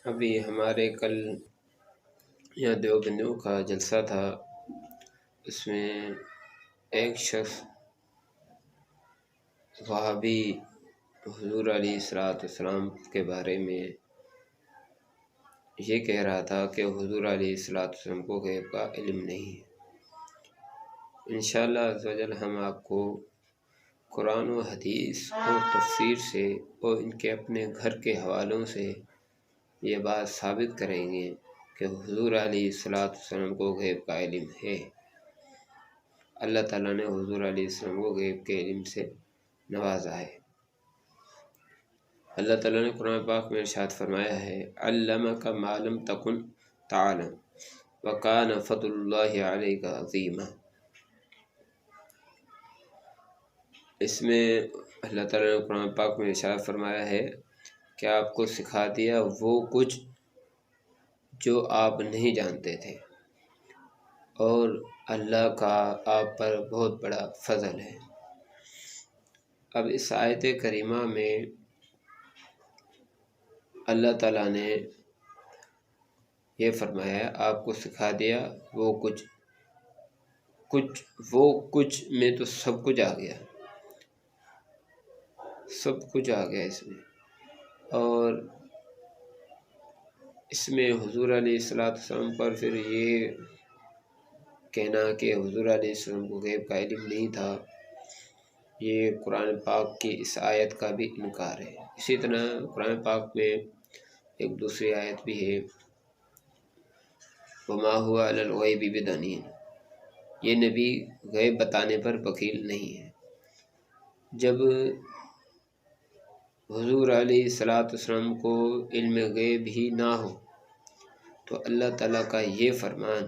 ابھی ہمارے کل یہاں دیوبندیوں کا جلسہ تھا، اس میں ایک شخص وہابی حضور علیہ السلام کے بارے میں یہ کہہ رہا تھا کہ حضور علیہ السلام کو غیب کا علم نہیں ہے۔ انشاءاللہ عزوجل ہم آپ کو قرآن و حدیث اور تفسیر سے اور ان کے اپنے گھر کے حوالوں سے یہ بات ثابت کریں گے کہ حضور علیہ السلام کو غیب کا علم ہے۔ اللہ تعالیٰ نے حضور علیہ السلام کو غیب کے علم سے نوازا ہے۔ اللہ تعالیٰ نے قرآن پاک میں ارشاد فرمایا ہے، علمک ما لم تکن تعلم وکان فضل اللہ علیک عظیما۔ اس میں اللہ تعالیٰ نے قرآن پاک میں ارشاد فرمایا ہے کہ آپ کو سکھا دیا وہ کچھ جو آپ نہیں جانتے تھے، اور اللہ کا آپ پر بہت بڑا فضل ہے۔ اب اس آیت کریمہ میں اللہ تعالیٰ نے یہ فرمایا ہے آپ کو سکھا دیا وہ کچھ میں تو سب کچھ آ گیا، سب کچھ آ گیا اس میں۔ اور اس میں حضور علیہ السلام پر پھر یہ کہنا کہ حضور علیہ السلام کو غیب کا علم نہیں تھا، یہ قرآن پاک کی اس آیت کا بھی انکار ہے۔ اسی طرح قرآن پاک میں ایک دوسری آیت بھی ہے، وَمَا هُوَ عَلَى الْغَيْبِ بِضَنِينٍ، یہ نبی غیب بتانے پر وکیل نہیں ہے۔ جب حضور علیہ السلام کو علم غیب ہی نہ ہو تو اللہ تعالیٰ کا یہ فرمان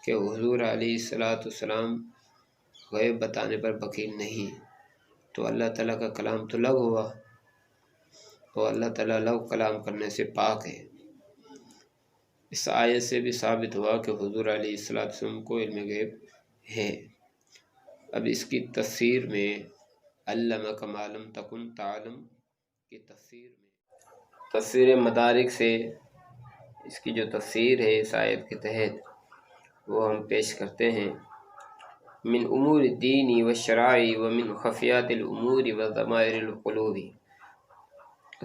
کہ حضور علیہ السلام غیب بتانے پر وکیل نہیں، تو اللہ تعالیٰ کا کلام تو لغو ہوا، اور اللہ تعالیٰ لغو کلام کرنے سے پاک ہے۔ اس آیت سے بھی ثابت ہوا کہ حضور علیہ السلام کو علم غیب ہے۔ اب اس کی تفسیر میں علمک ما لم تکن تعلم کی تفسیر مدارک سے اس کی جو تفسیر ہے اس آیت کے تحت وہ ہم پیش کرتے ہیں، من امور الدین والشرائع ومن خفیات الامور وضمائر القلوب۔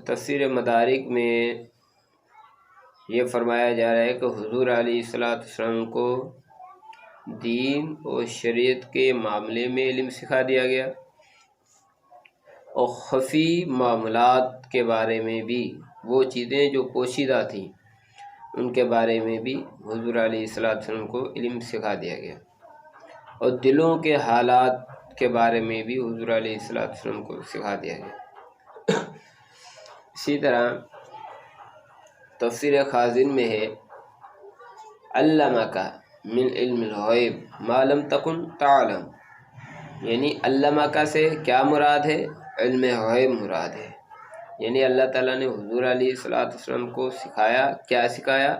تفسیر مدارک میں یہ فرمایا جا رہا ہے کہ حضور علیہ السلام کو دین اور شریعت کے معاملے میں علم سکھا دیا گیا، اور خفی معاملات کے بارے میں بھی، وہ چیزیں جو پوشیدہ تھیں ان کے بارے میں بھی حضور علیہ السلام کو علم سکھا دیا گیا، اور دلوں کے حالات کے بارے میں بھی حضور علیہ السلام کو سکھا دیا گیا۔ اسی طرح تفسیر خازن میں ہے، علمک من علم الغیب ما لم تکن تعلم، یعنی علمک سے کیا مراد ہے؟ علم غیب مراد ہے، یعنی اللہ تعالیٰ نے حضور علیہ السلام کو سکھایا، کیا سکھایا؟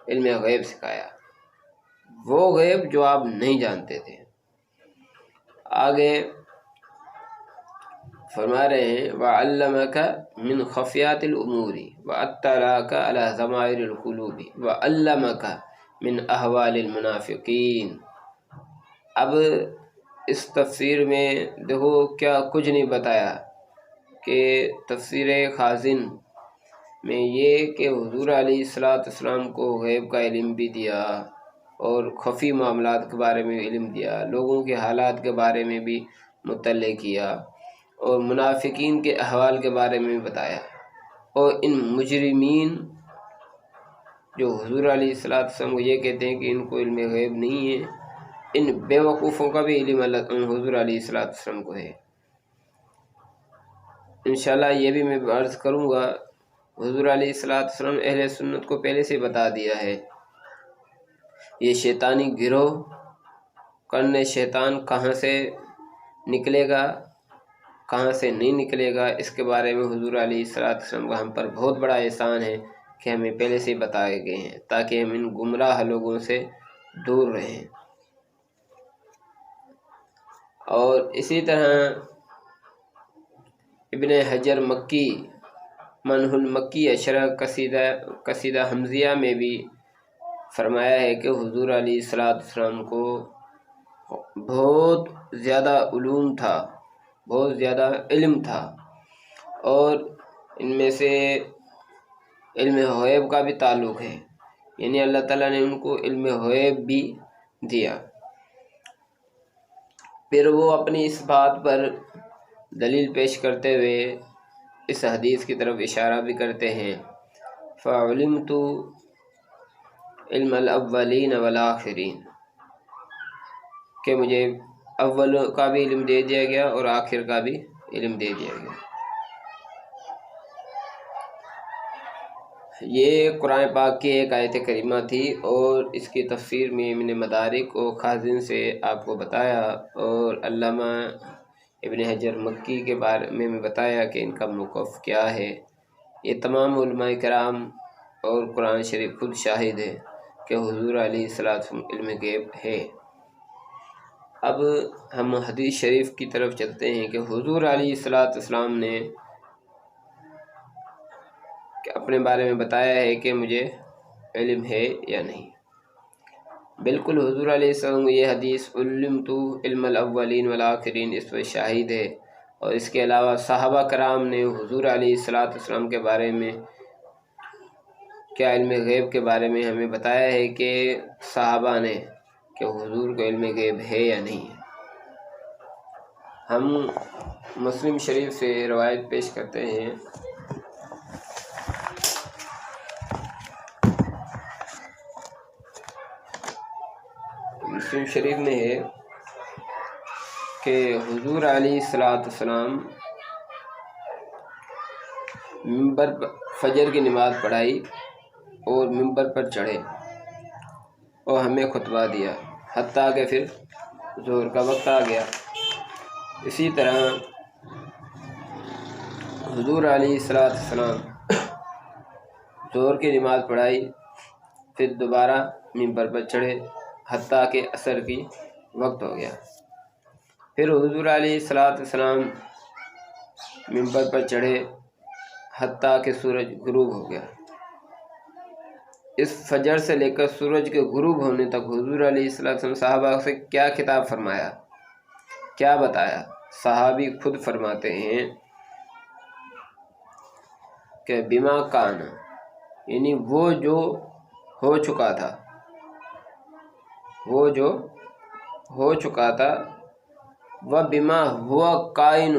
علم غیب سکھایا، وہ غیب جو آپ نہیں جانتے تھے۔ آگے فرما رہے ہیں، وَعَلَّمَكَ مِنْ خَفْيَاتِ الْأُمُورِ وَأَطَّلَعَكَ عَلَى ضَمَائِرِ الْقُلُوبِ وَعَلَّمَكَ مِنْ أَحْوَالِ الْمُنَافِقِينَ۔ اب اس تفسیر میں دیکھو کیا کچھ نہیں بتایا، کہ تفسیر خازن میں یہ کہ حضور علیہ السلام کو غیب کا علم بھی دیا، اور خفی معاملات کے بارے میں علم دیا، لوگوں کے حالات کے بارے میں بھی مطلع کیا، اور منافقین کے احوال کے بارے میں بھی بتایا، اور ان مجرمین جو حضور علیہ السلام کو یہ کہتے ہیں کہ ان کو علم غیب نہیں ہے، ان بے وقوفوں کا بھی علم حضور علیہ السلام کو ہے۔ انشاءاللہ یہ بھی میں عرض کروں گا، حضور علیہ السلام اہل سنت کو پہلے سے بتا دیا ہے، یہ شیطانی گروہ کرنے شیطان کہاں سے نکلے گا، کہاں سے نہیں نکلے گا، اس کے بارے میں حضور علیہ السلام کا ہم پر بہت بڑا احسان ہے کہ ہمیں پہلے سے بتائے گئے ہیں، تاکہ ہم ان گمراہ لوگوں سے دور رہیں۔ اور اسی طرح ابن حجر مکی منہ المکی اشرہ قصیدہ حمزیہ میں بھی فرمایا ہے کہ حضور علیہ السلام کو بہت زیادہ علوم تھا، بہت زیادہ علم تھا، اور ان میں سے علم غیب کا بھی تعلق ہے، یعنی اللہ تعالیٰ نے ان کو علم غیب بھی دیا۔ پھر وہ اپنی اس بات پر دلیل پیش کرتے ہوئے اس حدیث کی طرف اشارہ بھی کرتے ہیں، فَعُلِمْتُ علم الاولین والآخرین، کہ مجھے اول کا بھی علم دے دیا گیا اور آخر کا بھی علم دے دیا گیا۔ یہ قرآن پاک کی ایک آیت کریمہ تھی، اور اس کی تفسیر میں ابن مدارک و خازن سے آپ کو بتایا، اور علامہ ابن حجر مکی کے بارے میں بتایا کہ ان کا موقف کیا ہے۔ یہ تمام علماء کرام اور قرآن شریف خود شاہد ہے کہ حضور علیہ السلام علم غیب ہے۔ اب ہم حدیث شریف کی طرف چلتے ہیں کہ حضور علیہ السلام نے اپنے بارے میں بتایا ہے کہ مجھے علم ہے یا نہیں۔ بالکل حضور علیہ السلام یہ حدیث علمت علم الاولین والآخرین اس پر شاہد ہے، اور اس کے علاوہ صحابہ کرام نے حضور علیہ السلام کے بارے میں کیا علم غیب کے بارے میں ہمیں بتایا ہے کہ صحابہ نے کہ حضور کو علم غیب ہے یا نہیں ہے۔ ہم مسلم شریف سے روایت پیش کرتے ہیں، مسلم شریف میں ہے کہ حضور علیہ السلام ممبر پر فجر کی نماز پڑھائی اور ممبر پر چڑھے اور ہمیں خطبہ دیا، حتیٰ کہ پھر ظہر کا وقت آ گیا۔ اسی طرح حضور علیہ السلام ظہر کی نماز پڑھائی، پھر دوبارہ ممبر پر چڑھے حتیٰ کہ عصر کی وقت ہو گیا۔ پھر حضور علیہ السلام ممبر پر چڑھے حتیٰ کہ سورج غروب ہو گیا۔ اس فجر سے لے کر سورج کے غروب ہونے تک حضور علیہ السلام صحابہ سے کیا خطاب فرمایا، کیا بتایا؟ صحابی خود فرماتے ہیں کہ بما کان، یعنی وہ جو ہو چکا تھا، وہ جو ہو چکا تھا، و بما ہوا کائن،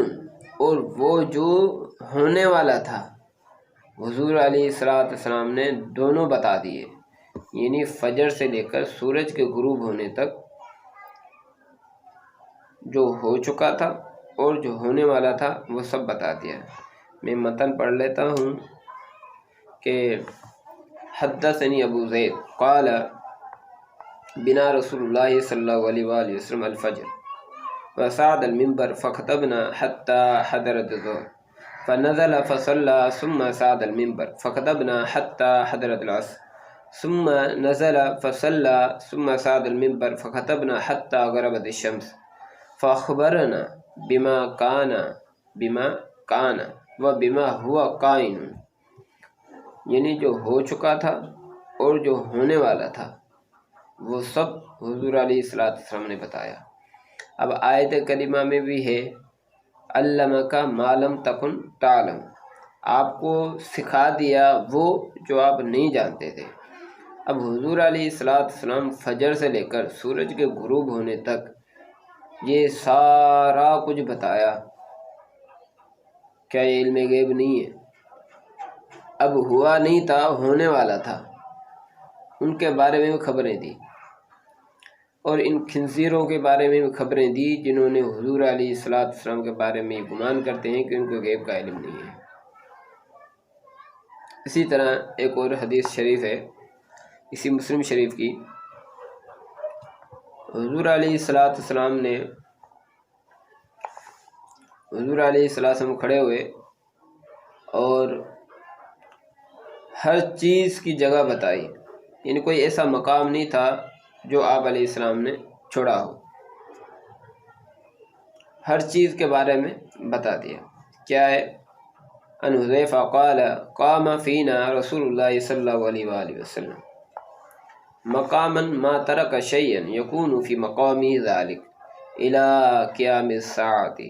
اور وہ جو ہونے والا تھا۔ حضور علیہ السلام نے دونوں بتا دیے، یعنی فجر سے لے کر سورج کے غروب ہونے تک جو ہو چکا تھا اور جو ہونے والا تھا وہ سب بتا دیا۔ میں متن پڑھ لیتا ہوں کہ حدثنی ابو زید قال بنا رسول اللہ صلی اللہ علیہ وآلہ وسلم الفجر وصعد المنبر فخطبنا حتى حضرت الظهر فنزل فصلى ثم صعد المنبر فخطبنا حتى حضرت العصر ثم نزل فصلى ثم صعد المنبر فخطبنا حتى غربت الشمس فأخبرنا بما كان وبما هو كائن، یعنی جو ہو چکا تھا اور جو ہونے والا تھا وہ سب حضور علیہ السلام نے بتایا۔ اب آیت کریمہ میں بھی ہے علمک ما لم تکن تعلم، آپ کو سکھا دیا وہ جو آپ نہیں جانتے تھے۔ اب حضور علیہ السلام فجر سے لے کر سورج کے غروب ہونے تک یہ سارا کچھ بتایا، کیا یہ علم غیب نہیں ہے؟ اب ہوا نہیں تھا، ہونے والا تھا، ان کے بارے میں بھی خبریں دی، اور ان خنزیروں کے بارے میں بھی خبریں دی جنہوں نے حضور علیہ السلام کے بارے میں گمان کرتے ہیں کہ ان کو غیب کا علم نہیں ہے۔ اسی طرح ایک اور حدیث شریف ہے اسی مسلم شریف کی، حضور علیہ السلام نے حضور علیہ السلام کھڑے ہوئے اور ہر چیز کی جگہ بتائی، یعنی کوئی ایسا مقام نہیں تھا جو آپ علیہ السلام نے چھوڑا ہو، ہر چیز کے بارے میں بتا دیا۔ کیا ہے؟ عن حذیفہ قال قام فینا رسول اللہ صلی اللہ علیہ وآلہ وسلم مقاما ما ترک شیئا یکون فی مقامی ذلک الی قیام الساعۃ،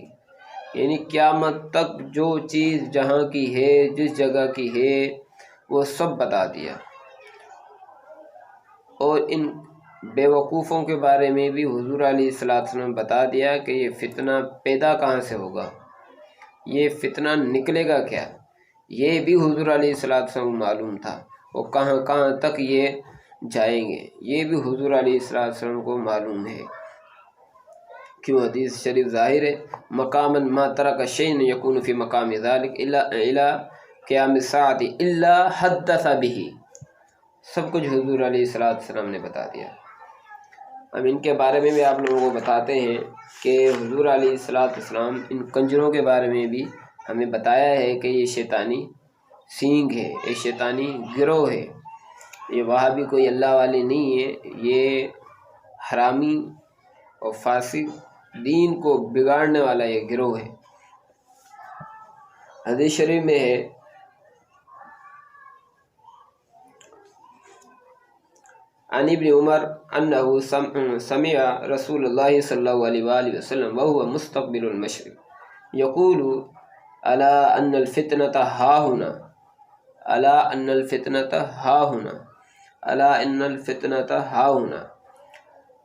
یعنی قیامت تک جو چیز جہاں کی ہے، جس جگہ کی ہے، وہ سب بتا دیا۔ اور ان بے وقوفوں کے بارے میں بھی حضور علیہ الصلوۃ والسلام بتا دیا کہ یہ فتنہ پیدا کہاں سے ہوگا، یہ فتنہ نکلے گا کیا، یہ بھی حضور علیہ الصلوۃ والسلام معلوم تھا، وہ کہاں کہاں تک یہ جائیں گے، یہ بھی حضور علیہ الصلوۃ والسلام کو معلوم ہے۔ کیوں؟ حدیث شریف ظاہر ہے، مقاما ما ترک شیئا یکون فی مقام ذلک الی قیام الساعۃ الا حدث به، سب کچھ حضور علیہ الصلوۃ والسلام نے بتا دیا۔ اب ان کے بارے میں بھی آپ لوگوں کو بتاتے ہیں کہ حضور علیہ الصلوۃ والسلام ان کنجروں کے بارے میں بھی ہمیں بتایا ہے کہ یہ شیطانی سینگ ہے، یہ شیطانی گروہ ہے، یہ وہابی کوئی اللہ والے نہیں ہے، یہ حرامی اور فاسق دین کو بگاڑنے والا یہ گروہ ہے۔ حدیث شریف میں ہے عن ابن عمر انه سمع رسول اللہ صلی اللہ علیہ وآلہ وسلم وهو مستقبل المشرق يقول الا ان الفتنة ها هنا الا ان الفتنة ها هنا الا ان الفتنة ها هنا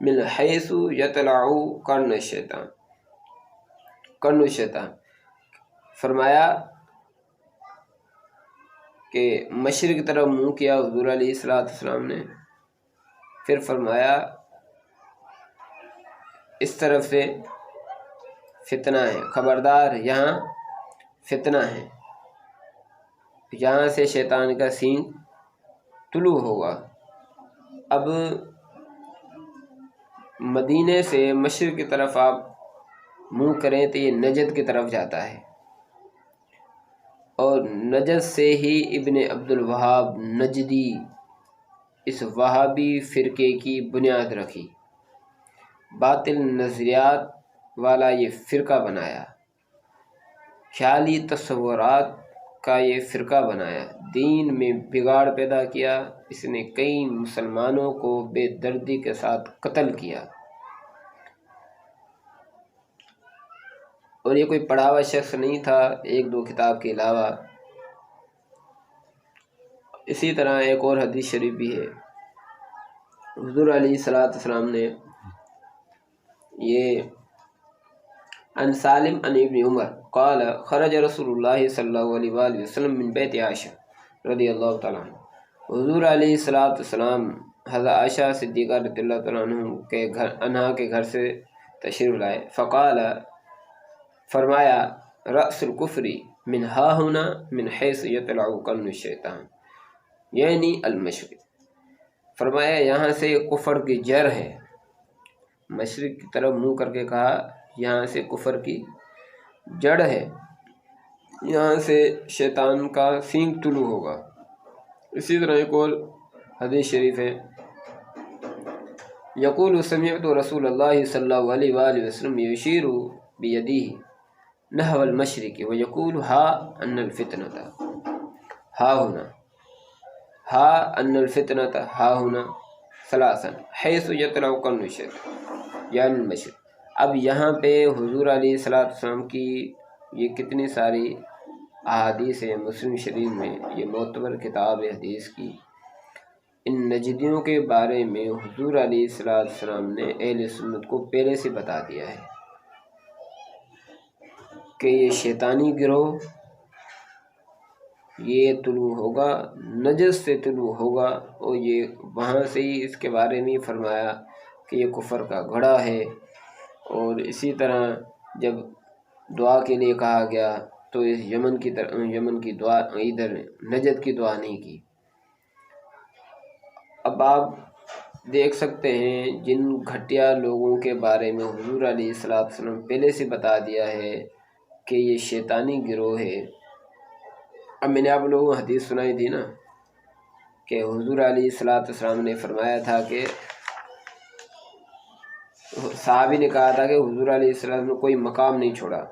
من حيث يطلع قرن الشیطان، فرمایا کہ مشرق کی طرف منہ کیا حضور علیہ الصلوۃ والسلام نے، پھر فرمایا اس طرف سے فتنہ ہے، خبردار یہاں فتنہ ہے، یہاں سے شیطان کا سینگ طلوع ہوگا۔ اب مدینے سے مشرق کی طرف آپ منہ کریں تو یہ نجد کی طرف جاتا ہے، اور نجد سے ہی ابن عبد الوہاب نجدی اس وہابی فرقے کی بنیاد رکھی، باطل نظریات والا یہ فرقہ بنایا، خیالی تصورات کا یہ فرقہ بنایا، دین میں بگاڑ پیدا کیا، اس نے کئی مسلمانوں کو بے دردی کے ساتھ قتل کیا، اور یہ کوئی پڑھا ہوا شخص نہیں تھا ایک دو کتاب کے علاوہ۔ اسی طرح ایک اور حدیث شریف بھی ہے، حضور علیہ الصلوۃ والسلام نے یہ عن سالم عن ابن عمر قال خرج رسول اللہ صلی اللہ علیہ وآلہ وسلم من بیت عائشہ رضی اللہ تعالیٰ عنہ، حضور علیہ الصلوۃ والسلام حضرت عائشہ صدیقہ رضی اللہ تعالیٰ عنہ کے گھر سے تشریف لائے، فقال فرمایا رأس الکفر من ہا ہونا من حیث یطلع قرن الشیطان، یعنی المشرق، فرمایا یہاں سے کفر کی جڑ ہے، مشرق کی طرف منہ کر کے کہا یہاں سے کفر کی جڑ ہے، یہاں سے شیطان کا سینگ طلوع ہوگا۔ اسی طرح ایک اور حدیث شریف ہے، یقول سمعت رسول اللہ صلی اللہ علیہ وآلہ وسلم یشیر بیدیہ نحو المشرق ویقول ہا ان الفتنة ہا ہونا ہا ان الفتنة ہا ہونا ثلاثا حیث یطلع قرن الشیطان یعنی المشرق۔ اب یہاں پہ حضور علیہ الصلوۃ والسلام کی یہ کتنی ساری احادیث ہیں مسلم شریف میں، یہ معتبر کتاب ہے حدیث کی، ان نجدیوں کے بارے میں حضور علیہ الصلوۃ والسلام نے اہل سنت کو پہلے سے بتا دیا ہے کہ یہ شیطانی گروہ یہ طلوع ہوگا، نجد سے طلوع ہوگا، اور یہ وہاں سے ہی اس کے بارے میں فرمایا کہ یہ کفر کا گھوڑا ہے۔ اور اسی طرح جب دعا کے لیے کہا گیا تو اس یمن کی دعا، ادھر نجد کی دعا نہیں کی۔ اب آپ دیکھ سکتے ہیں جن گھٹیا لوگوں کے بارے میں حضور علیہ الصلوۃ والسلام پہلے سے بتا دیا ہے کہ یہ شیطانی گروہ ہے۔ اب میں نے آپ لوگوں کو حدیث سنائی تھی نا کہ حضور علیہ الصلوۃ والسلام نے فرمایا تھا کہ صحابی نے کہا تھا کہ حضور علیہ السلام نے کوئی مقام نہیں چھوڑا،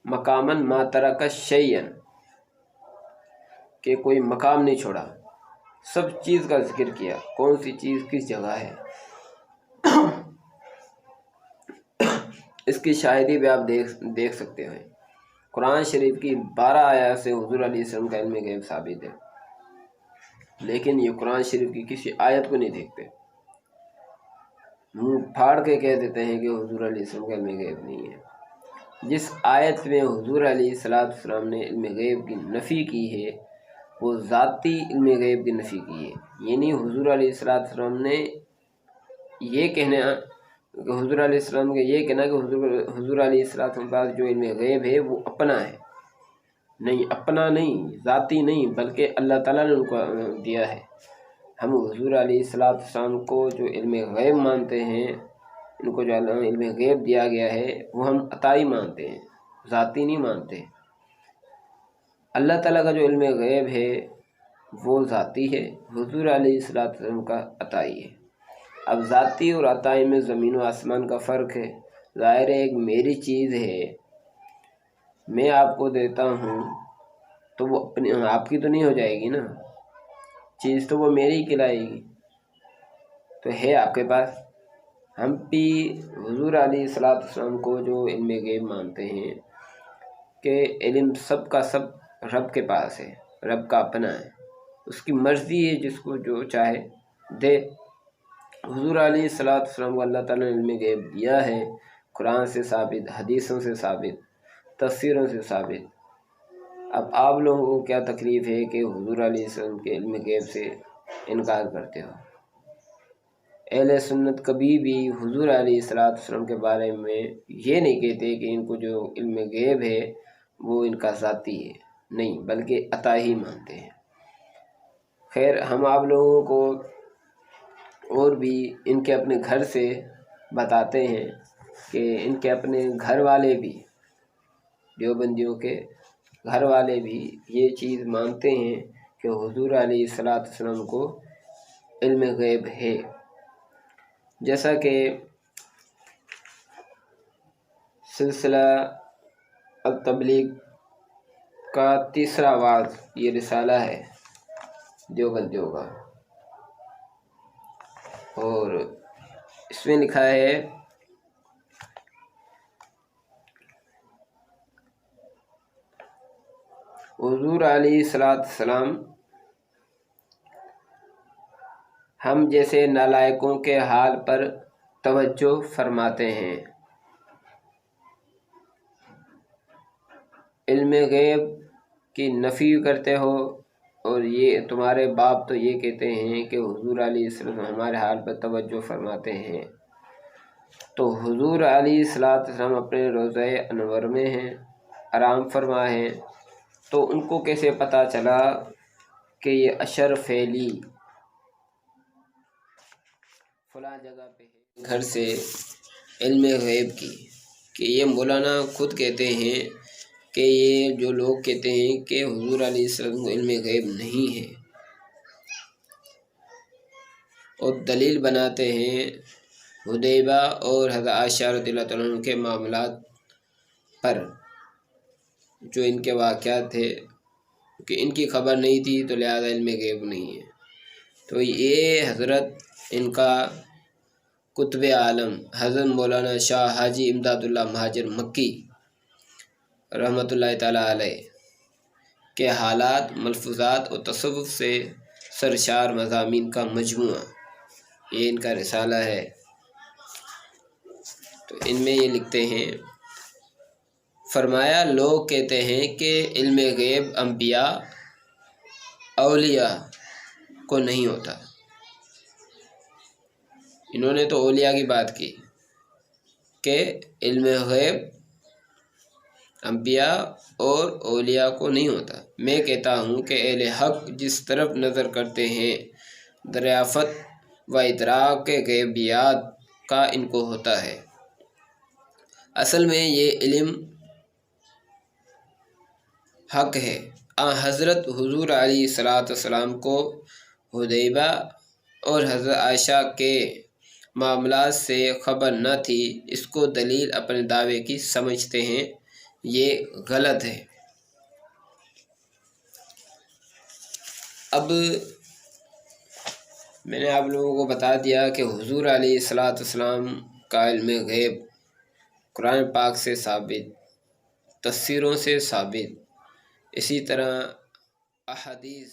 مقاماً ما ترک شیئا، کہ کوئی مقام نہیں چھوڑا، سب چیز کا ذکر کیا، کون سی چیز کس جگہ ہے۔ اس کی شاہدی بھی آپ دیکھ سکتے ہیں، قرآن شریف کی 12 آیات سے حضور علیہ السلام کا علم غیب ثابت ہے، لیکن یہ قرآن شریف کی کسی آیت کو نہیں دیکھتے، منہ پھاڑ کے کہہ دیتے ہیں کہ حضور علیہ السلام کا علم غیب نہیں ہے۔ جس آیت میں حضور علیہ السلام نے علم غیب کی نفی کی ہے وہ ذاتی علم غیب کی نفی کی ہے، یعنی حضور علیہ السلام نے یہ کہنا کہ حضور علیہ السلام کا یہ کہنا کہ حضور علیہ السلام کے پاس جو علم غیب ہے وہ اپنا ہے، نہیں، اپنا نہیں، ذاتی نہیں، بلکہ اللہ تعالیٰ نے ان کو دیا ہے۔ ہم حضور علیہ السلام کو جو علم غیب مانتے ہیں، ان کو جو علم غیب دیا گیا ہے وہ ہم عطائی مانتے ہیں، ذاتی نہیں مانتے۔ اللہ تعالیٰ کا جو علم غیب ہے وہ ذاتی ہے، حضور علیہ السلام کا عطائی ہے۔ اب ذاتی اور عطائی میں زمین و آسمان کا فرق ہے۔ ظاہر ہے ایک میری چیز ہے، میں آپ کو دیتا ہوں تو وہ آپ کی تو نہیں ہو جائے گی نا، چیز تو وہ میری کہلائے گی، تو ہے آپ کے پاس۔ ہم بھی حضور علیہ السلام کو جو علم غیب مانتے ہیں کہ علم سب کا سب رب کے پاس ہے، رب کا اپنا ہے، اس کی مرضی ہے جس کو جو چاہے دے۔ حضور علیہ السلام کو اللہ تعالیٰ نے علم غیب دیا ہے، قرآن سے ثابت، حدیثوں سے ثابت، تفسیروں سے ثابت۔ اب آپ لوگوں کو کیا تکلیف ہے کہ حضور علیہ السلام کے علم غیب سے انکار کرتے ہو؟ اہل سنت کبھی بھی حضور علیہ السلام کے بارے میں یہ نہیں کہتے کہ ان کو جو علم غیب ہے وہ ان کا ذاتی ہے، نہیں، بلکہ عطائی مانتے ہیں۔ خیر، ہم آپ لوگوں کو اور بھی ان کے اپنے گھر سے بتاتے ہیں کہ ان کے اپنے گھر والے بھی، دیوبندیوں کے گھر والے بھی یہ چیز مانتے ہیں کہ حضور علیہ السلام کو علم غیب ہے۔ جیسا کہ سلسلہ التبلیغ کا 3 واعظ یہ رسالہ ہے دیوبندیوں کا، اور اس میں لکھا ہے حضور علیہ السلام ہم جیسے نالائقوں کے حال پر توجہ فرماتے ہیں، علم غیب کی نفی کرتے ہو، اور یہ تمہارے باپ تو یہ کہتے ہیں کہ حضور علیہ السلام ہمارے حال پر توجہ فرماتے ہیں۔ تو حضور علیہ السلام اپنے روضہ انور میں ہیں، آرام فرما ہیں، تو ان کو کیسے پتہ چلا کہ یہ اشر فعلی فلاں جگہ پہ ہے؟ گھر سے علم غیب کی، کہ یہ مولانا خود کہتے ہیں کہ یہ جو لوگ کہتے ہیں کہ حضور علیہ السلام کو علم غیب نہیں ہے، اور دلیل بناتے ہیں حدیبہ اور حضرت عائشہ رضی اللہ تعالیٰ عنہ کے معاملات پر، جو ان کے واقعات تھے کہ ان کی خبر نہیں تھی تو لہذا علم غیب نہیں ہے۔ تو یہ حضرت ان کا قطب عالم حضرت مولانا شاہ حاجی امداد اللہ مہاجر مکی رحمۃ اللہ تعالیٰ علیہ کے حالات، ملفوظات اور تصوف سے سرشار مضامین کا مجموعہ، یہ ان کا رسالہ ہے۔ تو ان میں یہ لکھتے ہیں، فرمایا لوگ کہتے ہیں کہ علم غیب انبیاء اولیاء کو نہیں ہوتا۔ انہوں نے تو اولیاء کی بات کی کہ علم غیب انبیاء اور اولیاء کو نہیں ہوتا۔ میں کہتا ہوں کہ اہل حق جس طرف نظر کرتے ہیں دریافت و ادراک کے غیبیات کا ان کو ہوتا ہے۔ اصل میں یہ علم حق ہے۔ حضرت حضور علیہ السلام کو حدیبہ اور حضرت عائشہ کے معاملات سے خبر نہ تھی، اس کو دلیل اپنے دعوے کی سمجھتے ہیں، یہ غلط ہے۔ اب میں نے آپ لوگوں کو بتا دیا کہ حضور علیہ الصلاۃ والسلام کا علم غیب قرآن پاک سے ثابت، تفسیروں سے ثابت، اسی طرح احادیث